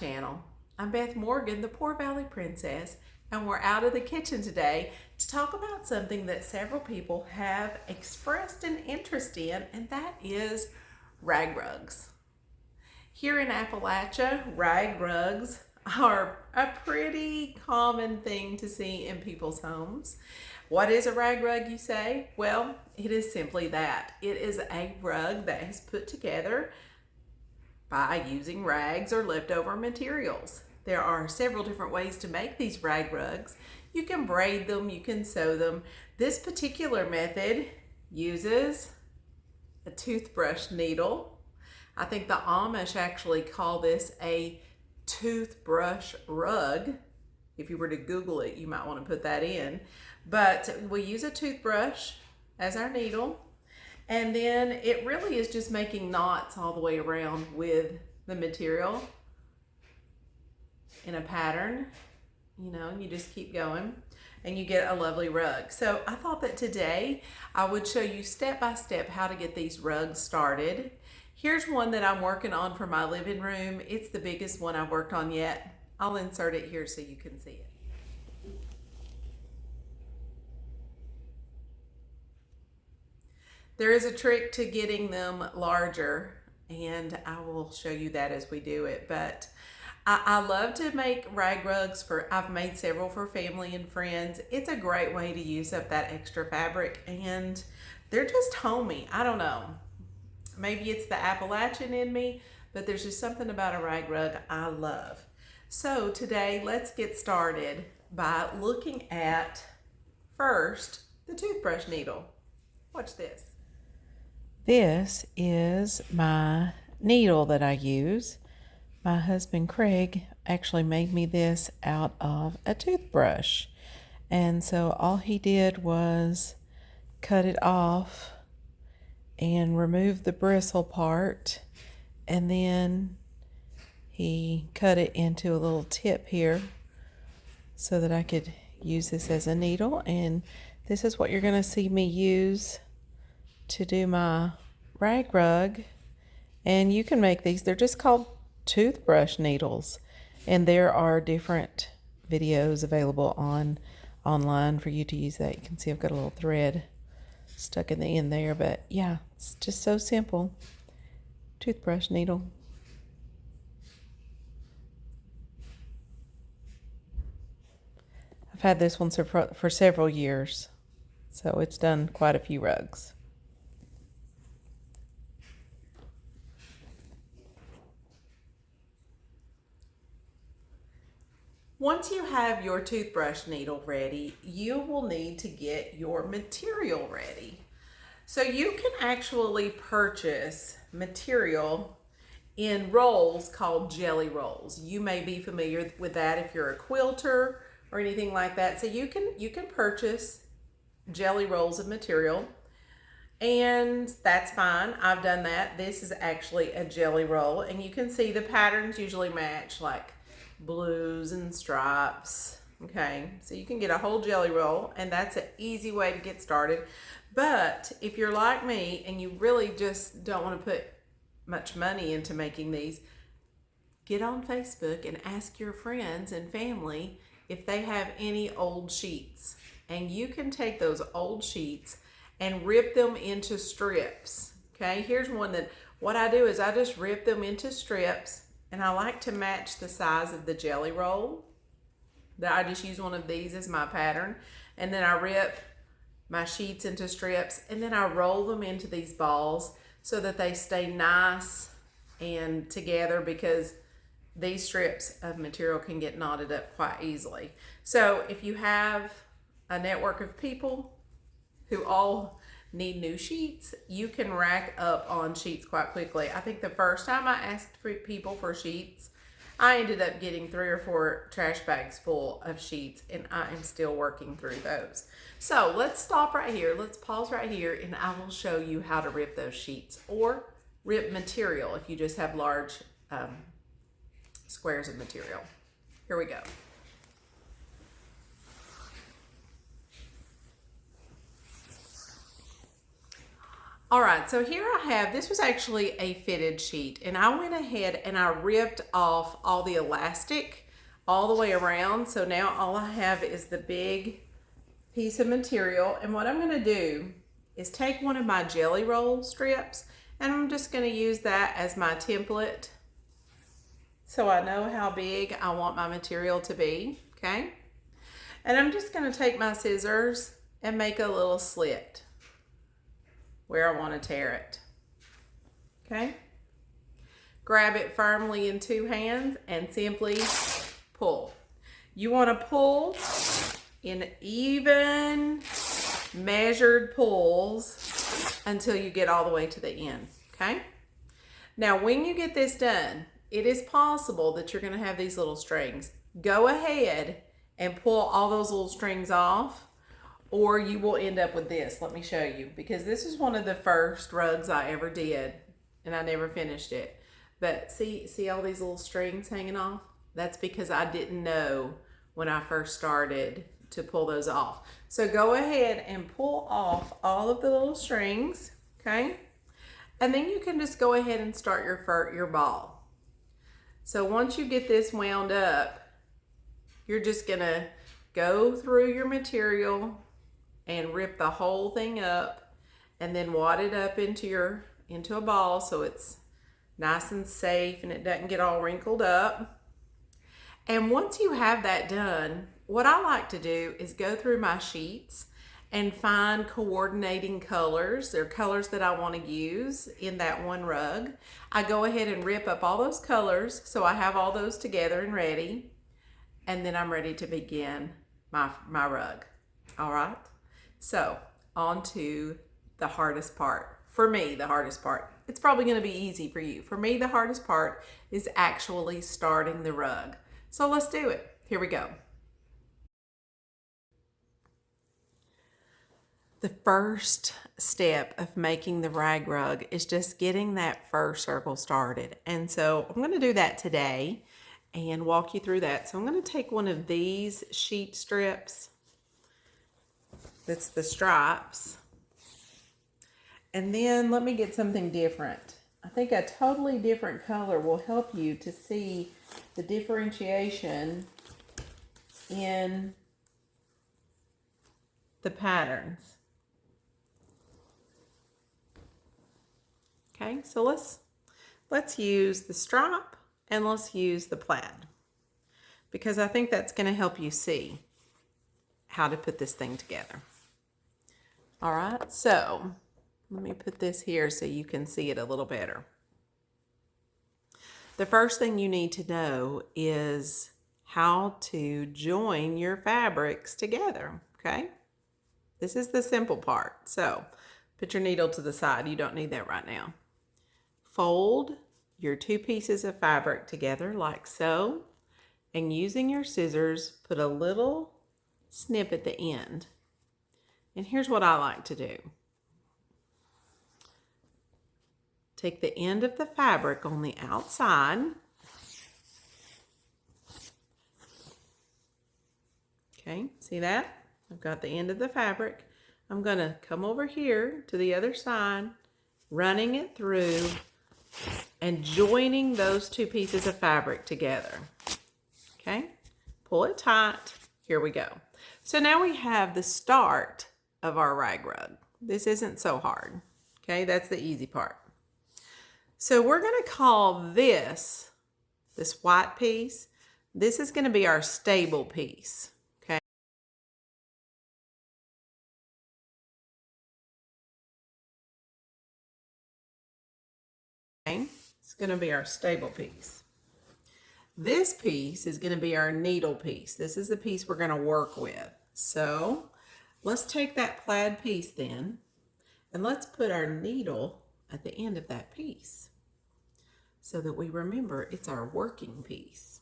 channel. I'm Beth Morgan, the Poor Valley Princess, and we're out of the kitchen today to talk about something that several people have expressed an interest in, and that is rag rugs. Here in Appalachia, rag rugs are a pretty common thing to see in people's homes. What is a rag rug, you say? Well, it is simply that. It is a rug that is put together by using rags or leftover materials. There are several different ways to make these rag rugs. You can braid them, you can sew them. This particular method uses a toothbrush needle. I think the Amish actually call this a toothbrush rug. If you were to Google it, you might want to put that in. But we use a toothbrush as our needle. And then it really is just making knots all the way around with the material in a pattern, and you just keep going and you get a lovely rug. So I thought that today I would show you step by step how to get these rugs started. Here's one that I'm working on for my living room. It's the biggest one I've worked on yet. I'll insert it here so you can see it. There is a trick to getting them larger, and I will show you that as we do it. But I love to make rag rugs I've made several for family and friends. It's a great way to use up that extra fabric, and they're just homey. I don't know. Maybe it's the Appalachian in me, but there's just something about a rag rug I love. So today, let's get started by looking at, first, the toothbrush needle. Watch this. This is my needle that I use. My husband Craig actually made me this out of a toothbrush. And so all he did was cut it off and remove the bristle part. And then he cut it into a little tip here so that I could use this as a needle. And this is what you're going to see me use to do my rag rug. And you can make these. They're just called toothbrush needles, and there are different videos available online for you to use that. You can see I've got a little thread stuck in the end there, but yeah, it's just so simple. Toothbrush needle. I've had this one for several years, so it's done quite a few rugs. Once you have your toothbrush needle ready, you will need to get your material ready. So you can actually purchase material in rolls called jelly rolls. You may be familiar with that if you're a quilter or anything like that. So you can purchase jelly rolls of material, and that's fine. I've done that. This is actually a jelly roll, and you can see the patterns usually match, like blues and stripes. Okay, so you can get a whole jelly roll, and that's an easy way to get started. But if you're like me and you really just don't want to put much money into making these, get on Facebook and ask your friends and family if they have any old sheets. And you can take those old sheets and rip them into strips. Okay, here's one that what I do is I just rip them into strips. And I like to match the size of the jelly roll. That I just use one of these as my pattern. And then I rip my sheets into strips, and then I roll them into these balls so that they stay nice and together, because these strips of material can get knotted up quite easily. So if you have a network of people who all need new sheets, you can rack up on sheets quite quickly. I think the first time I asked for people for sheets, I ended up getting 3 or 4 trash bags full of sheets, and I am still working through those. So let's stop right here. Let's pause right here, and I will show you how to rip those sheets, or rip material if you just have large squares of material. Here we go. All right, so here I have, this was actually a fitted sheet, and I went ahead and I ripped off all the elastic all the way around. So now all I have is the big piece of material. And what I'm gonna do is take one of my jelly roll strips, and I'm just gonna use that as my template so I know how big I want my material to be, okay? And I'm just gonna take my scissors and make a little slit where I want to tear it, okay? Grab it firmly in two hands and simply pull. You want to pull in even measured pulls until you get all the way to the end, okay? Now, when you get this done, it is possible that you're going to have these little strings. Go ahead and pull all those little strings off, or you will end up with this. Let me show you, because this is one of the first rugs I ever did, and I never finished it. But see all these little strings hanging off? That's because I didn't know when I first started to pull those off. So go ahead and pull off all of the little strings, okay? And then you can just go ahead and start your ball. So once you get this wound up, you're just gonna go through your material and rip the whole thing up, and then wad it up into a ball so it's nice and safe and it doesn't get all wrinkled up. And once you have that done, what I like to do is go through my sheets and find coordinating colors. They're colors that I want to use in that one rug. I go ahead and rip up all those colors so I have all those together and ready, and then I'm ready to begin my rug. All right? So, on to the hardest part. For me, the hardest part. It's probably going to be easy for you. For me, the hardest part is actually starting the rug. So let's do it. Here we go. The first step of making the rag rug is just getting that first circle started. And so I'm going to do that today and walk you through that. So I'm going to take one of these sheet strips. That's the stripes. And then let me get something different. I think a totally different color will help you to see the differentiation in the patterns. Okay, so let's use the stripe and let's use the plaid, because I think that's going to help you see how to put this thing together. All right, so let me put this here so you can see it a little better. The first thing you need to know is how to join your fabrics together, okay? This is the simple part. So put your needle to the side. You don't need that right now. Fold your two pieces of fabric together like so, and using your scissors, put a little snip at the end. And here's what I like to do. Take the end of the fabric on the outside. Okay, see that? I've got the end of the fabric. I'm going to come over here to the other side, running it through and joining those two pieces of fabric together. Okay, pull it tight. Here we go. So now we have the start of our rag rug. This isn't so hard. Okay, that's the easy part. So we're going to call this white piece, this is going to be our stable piece. Okay. It's going to be our stable piece. This piece is going to be our needle piece. This is the piece we're going to work with. So let's take that plaid piece then, and let's put our needle at the end of that piece so that we remember it's our working piece.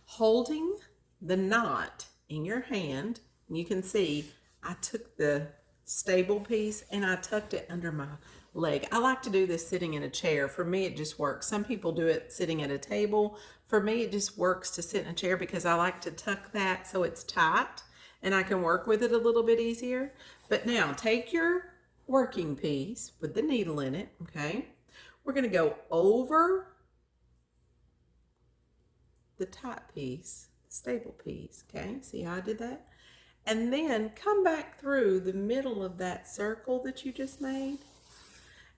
Holding the knot in your hand, you can see I took the stable piece and I tucked it under my leg. I like to do this sitting in a chair. For me, it just works. Some people do it sitting at a table. For me, it just works to sit in a chair because I like to tuck that so it's tight and I can work with it a little bit easier. But now take your working piece with the needle in it, okay? We're going to go over the top piece, the stable piece, okay? See how I did that? And then come back through the middle of that circle that you just made,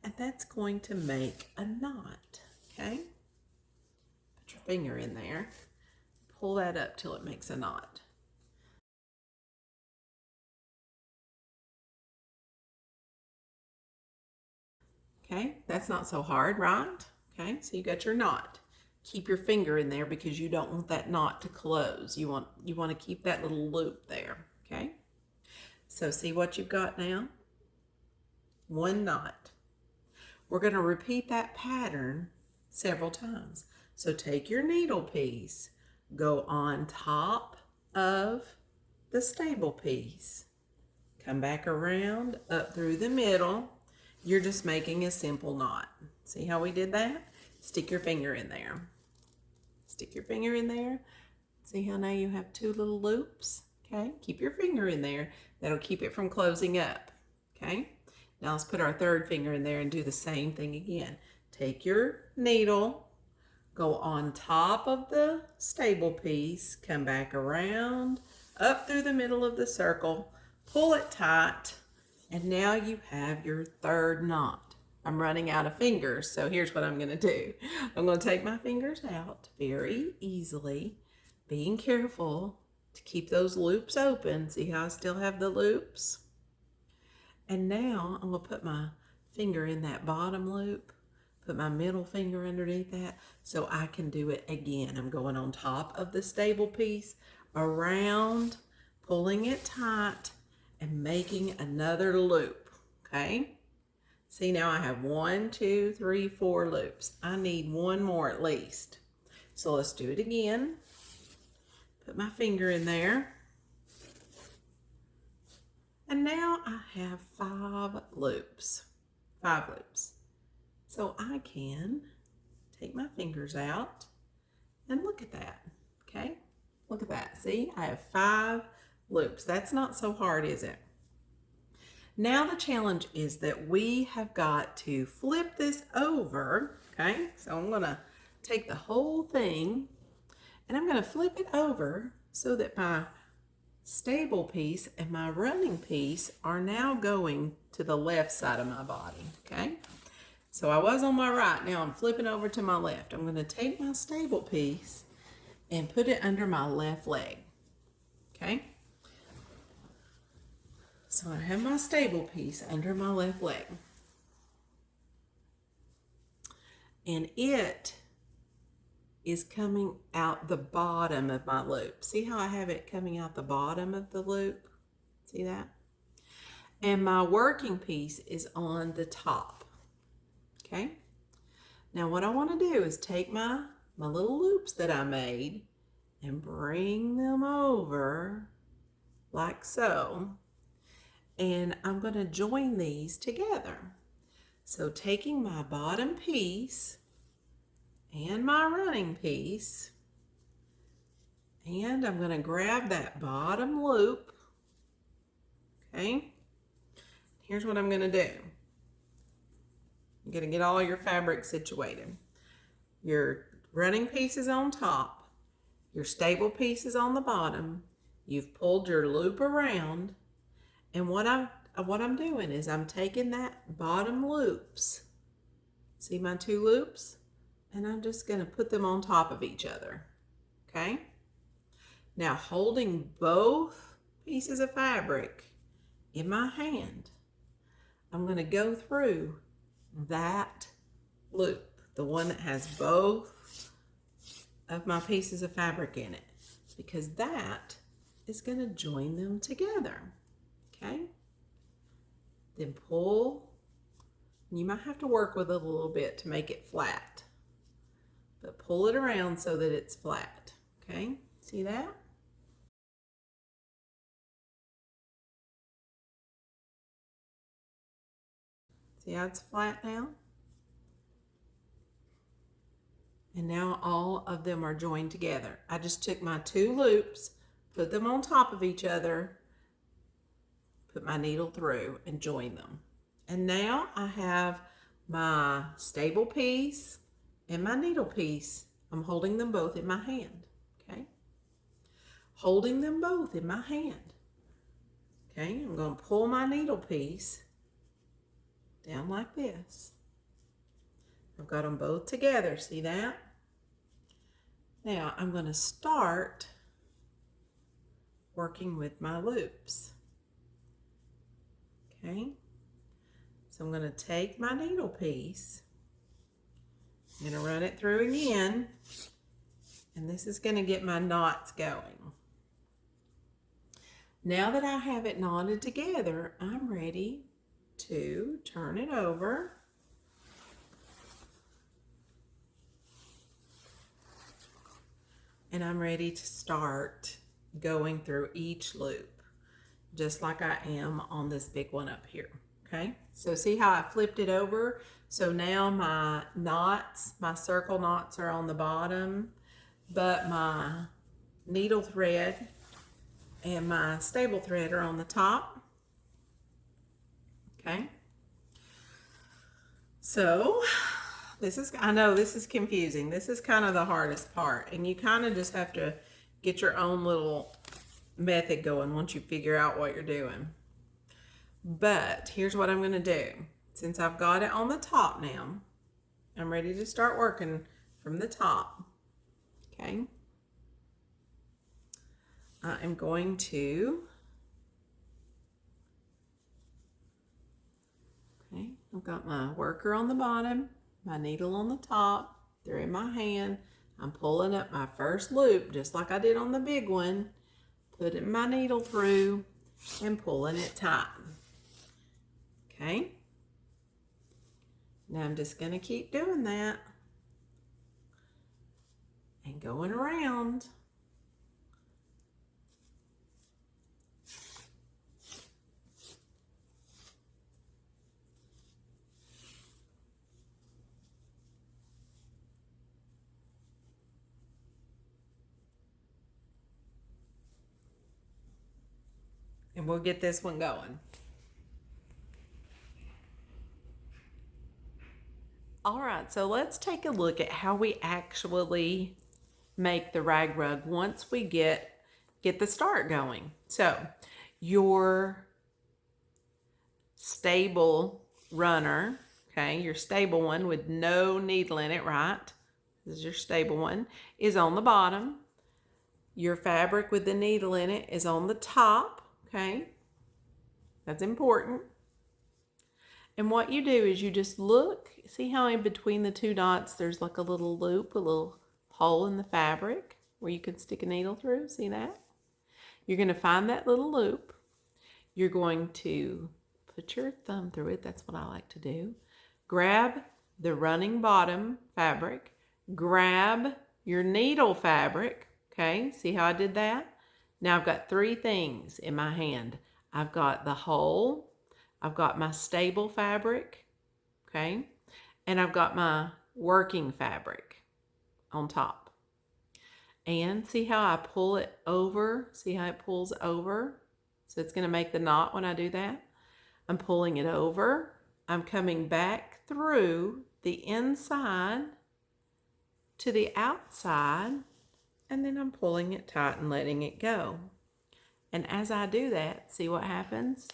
and that's going to make a knot, okay? Put your finger in there, pull that up till it makes a knot. Okay, that's not so hard, right? Okay, so you got your knot. Keep your finger in there because you don't want that knot to close. You want to keep that little loop there, okay? So see what you've got now? One knot. We're going to repeat that pattern several times. So take your needle piece, go on top of the stable piece, come back around up through the middle. You're just making a simple knot. See how we did that? Stick your finger in there. Stick your finger in there. See how now you have two little loops? Okay, keep your finger in there. That'll keep it from closing up. Okay, now let's put our third finger in there and do the same thing again. Take your needle, go on top of the stable piece, come back around, up through the middle of the circle, pull it tight, and now you have your third knot. I'm running out of fingers, so here's what I'm going to do. I'm going to take my fingers out very easily, being careful to keep those loops open. See how I still have the loops? And now I'm going to put my finger in that bottom loop, put my middle finger underneath that so I can do it again. I'm going on top of the stable piece, around, pulling it tight, and making another loop, okay? See, now I have 1, 2, 3, 4 loops. I need one more at least. So let's do it again. Put my finger in there. And now I have 5 loops. 5 loops. So I can take my fingers out and look at that, okay? Look at that, see? I have 5 loops. That's not so hard, is it? Now the challenge is that we have got to flip this over, okay? So I'm gonna take the whole thing and I'm gonna flip it over so that my stable piece and my running piece are now going to the left side of my body, okay? So I was on my right, now I'm flipping over to my left. I'm gonna take my stable piece and put it under my left leg, okay? So I have my stable piece under my left leg. And it is coming out the bottom of my loop. See how I have it coming out the bottom of the loop? See that? And my working piece is on the top. Okay? Now what I want to do is take my little loops that I made and bring them over like so. And I'm going to join these together. So taking my bottom piece and my running piece, and I'm going to grab that bottom loop, okay? Here's what I'm going to do. You're going to get all your fabric situated. Your running piece is on top, your stable piece is on the bottom, you've pulled your loop around, and what I'm doing is I'm taking that bottom loops, see my 2 loops? And I'm just going to put them on top of each other, okay? Now holding both pieces of fabric in my hand, I'm going to go through that loop, the one that has both of my pieces of fabric in it, because that is going to join them together, okay? Then pull. You might have to work with it a little bit to make it flat, but pull it around so that it's flat, okay? See that? See how it's flat now? And now all of them are joined together. I just took my 2 loops, put them on top of each other, put my needle through and join them. And now I have my stable piece and my needle piece. I'm holding them both in my hand, okay? Holding them both in my hand. Okay, I'm going to pull my needle piece down like this. I've got them both together, see that? Now I'm going to start working with my loops. Okay, so I'm going to take my needle piece, I'm going to run it through again, and this is going to get my knots going. Now that I have it knotted together, I'm ready to turn it over. And I'm ready to start going through each loop, just like I am on this big one up here, okay? So see how I flipped it over? So now my knots, my circle knots are on the bottom, but my needle thread and my stable thread are on the top, okay? So this is, I know this is confusing. This is kind of the hardest part, and you kind of just have to get your own little method going once you figure out what you're doing. But here's what I'm going to do. Since I've got it on the top now, I'm ready to start working from the top, okay? I am going to, okay, I've got my worker on the bottom, my needle on the top, they're in my hand. I'm pulling up my first loop just like I did on the big one, putting my needle through and pulling it tight. Okay, now I'm just going to keep doing that and going around. And we'll get this one going. All right, so let's take a look at how we actually make the rag rug once we get the start going. So your stable runner, okay, your stable one with no needle in it, right? This is your stable one, is on the bottom. Your fabric with the needle in it is on the top, okay? That's important. And what you do is you just look, see how in between the two dots there's like a little loop, a little hole in the fabric where you can stick a needle through, see that? You're going to find that little loop. You're going to put your thumb through it, that's what I like to do. Grab the running bottom fabric, grab your needle fabric, okay? See how I did that? Now I've got three things in my hand. I've got the hole, I've got my stable fabric, okay? And I've got my working fabric on top. And see how I pull it over? See how it pulls over? So it's going to make the knot when I do that. I'm pulling it over. I'm coming back through the inside to the outside, and then I'm pulling it tight and letting it go. And as I do that, see what happens?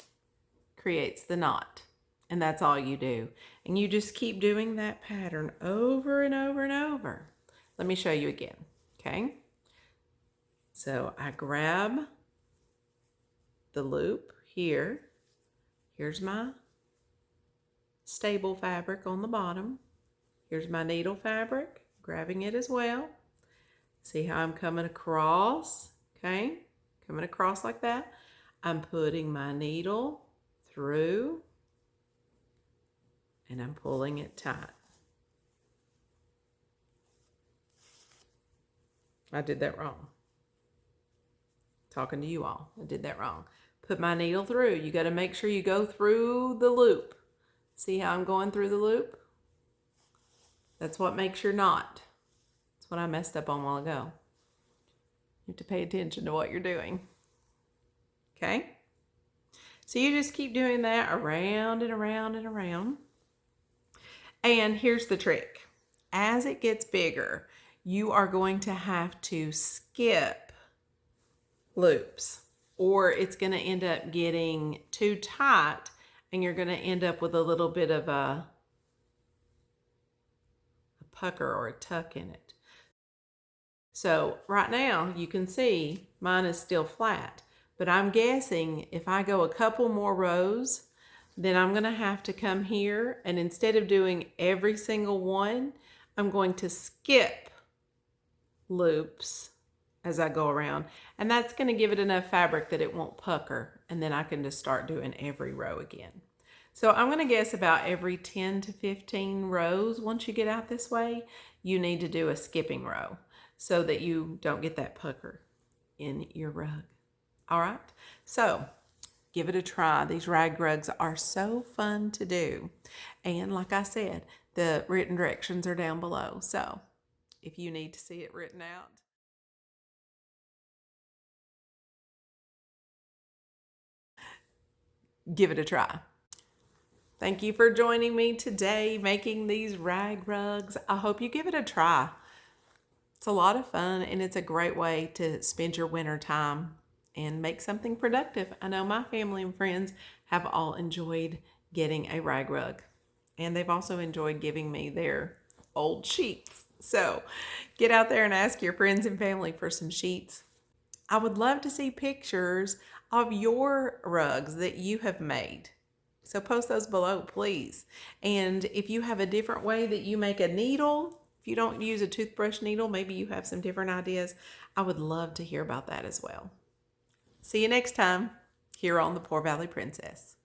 Creates the knot. And that's all you do. And you just keep doing that pattern over and over and over. Let me show you again, okay? So I grab the loop here. Here's my stable fabric on the bottom. Here's my needle fabric, grabbing it as well. See how I'm coming across, okay? Coming across like that. I'm putting my needle through and I'm pulling it tight. I did that wrong. Talking to you all, I did that wrong. Put my needle through. You got to make sure you go through the loop. See how I'm going through the loop? That's what makes your knot. That's what I messed up on a while ago. You have to pay attention to what you're doing. Okay? So you just keep doing that around and around and around. And here's the trick. As it gets bigger, you are going to have to skip loops, or it's going to end up getting too tight and you're going to end up with a little bit of a pucker or a tuck in it. So right now you can see mine is still flat, but I'm guessing if I go a couple more rows, then I'm going to have to come here, and instead of doing every single one, I'm going to skip loops as I go around, and that's going to give it enough fabric that it won't pucker, and then I can just start doing every row again. So I'm going to guess about every 10 to 15 rows, once you get out this way, you need to do a skipping row so that you don't get that pucker in your rug. All right, so give it a try. These rag rugs are so fun to do. And like I said, the written directions are down below. So if you need to see it written out, give it a try. Thank you for joining me today making these rag rugs. I hope you give it a try. It's a lot of fun, and it's a great way to spend your winter time and make something productive. I know my family and friends have all enjoyed getting a rag rug, and they've also enjoyed giving me their old sheets. So get out there and ask your friends and family for some sheets. I would love to see pictures of your rugs that you have made. So post those below, please. And if you have a different way that you make a needle, if you don't use a toothbrush needle, maybe you have some different ideas, I would love to hear about that as well. See you next time here on the Poor Valley Princess.